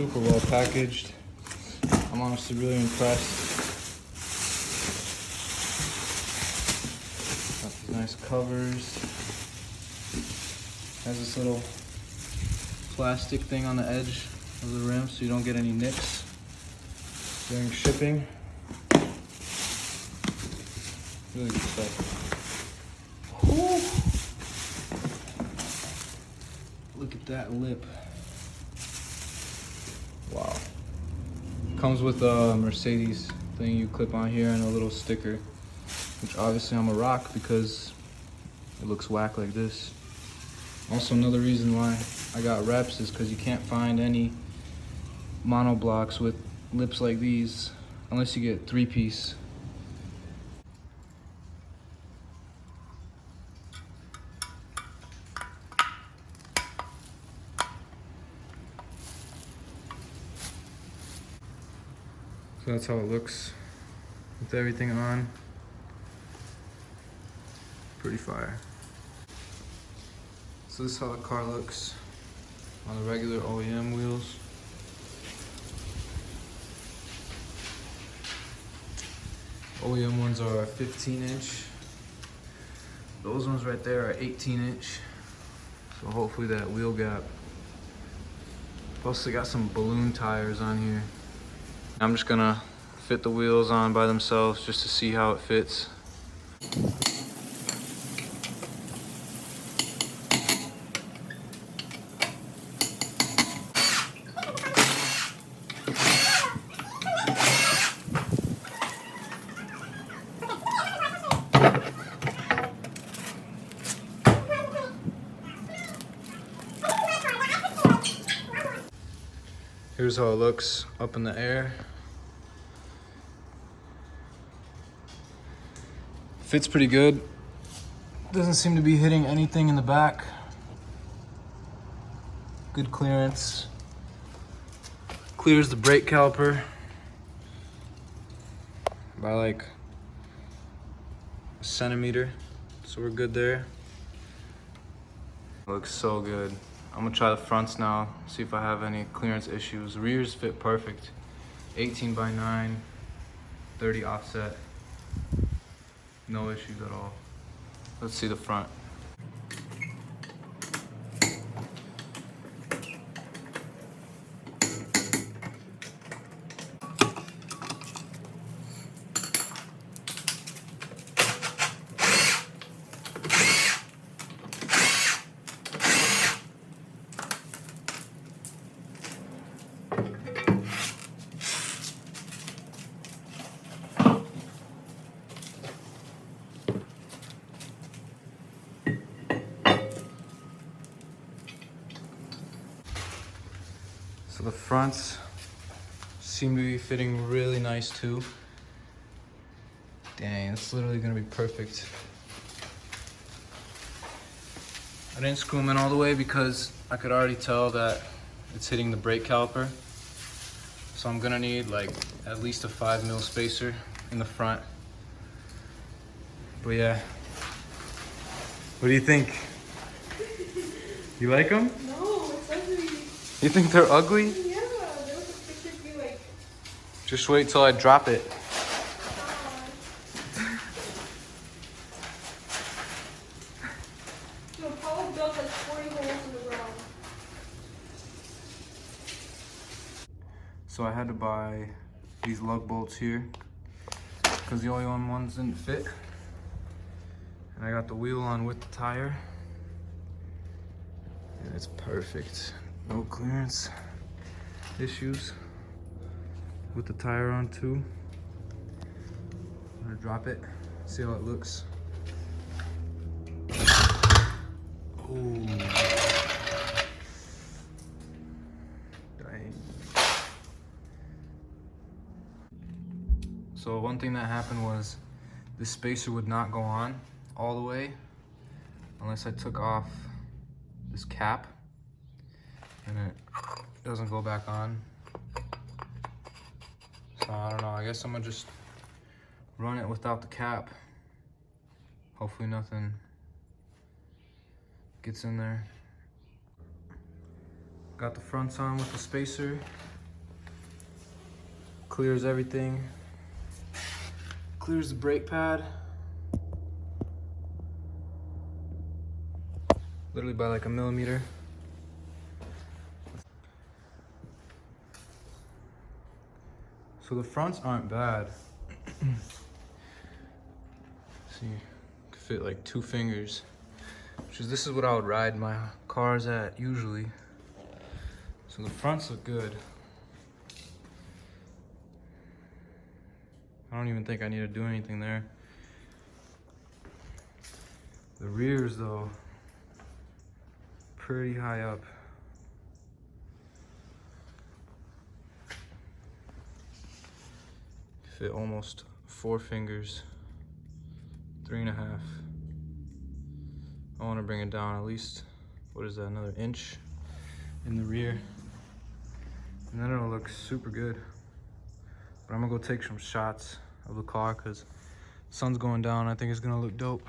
super well packaged. I'm honestly really impressed. Got these nice covers. Has this little plastic thing on the edge of the rim so you don't get any nicks during shipping. Really good stuff. Whew. Look at that lip. Wow. Comes with a Mercedes thing you clip on here and a little sticker, which obviously I'm a rock because it looks whack like this. Also, another reason why I got reps is because you can't find any monoblocks with lips like these unless you get 3-piece. So that's how it looks with everything on. Pretty fire. So this is how the car looks on the regular OEM wheels. OEM ones are 15-inch. Those ones right there are 18-inch. So hopefully that wheel gap. Plus they got some balloon tires on here. I'm just gonna fit the wheels on by themselves just to see how it fits. Here's how it looks up in the air. Fits pretty good. Doesn't seem to be hitting anything in the back. Good clearance. Clears the brake caliper by like a centimeter. So we're good there. Looks so good. I'm gonna try the fronts now, see if I have any clearance issues. Rears fit perfect. 18x9, 30 offset. No issues at all. Let's see the front. So the fronts seem to be fitting really nice too. Dang, it's literally gonna be perfect. I didn't screw them in all the way because I could already tell that it's hitting the brake caliper. So I'm gonna need like at least a 5mm spacer in the front. But yeah, what do you think? You like them? No, it's ugly. You think they're ugly? Yeah, there was a picture of you like. Just wait till I drop it. No, Paula built like 40 holes in the ground. So I had to buy these lug bolts here because the OEM ones didn't fit. And I got the wheel on with the tire. And it's perfect. No clearance issues with the tire on too. I'm gonna drop it, see how it looks. Ooh. Dang. So one thing that happened was the spacer would not go on all the way unless I took off this cap, and it doesn't go back on. So I don't know, I guess I'm gonna just run it without the cap. Hopefully nothing gets in there. Got the fronts on with the spacer. Clears everything. Clears the brake pad. Literally by like a millimeter. So the fronts aren't bad. See, could fit like 2 fingers. This is what I would ride my cars at usually. So the fronts look good. I don't even think I need to do anything there. The rears though, pretty high up. Fit almost 4 fingers, 3.5. I want to bring it down at least, what is that, another inch in the rear. And then it'll look super good. But I'm gonna go take some shots of the car because the sun's going down. I think it's gonna look dope.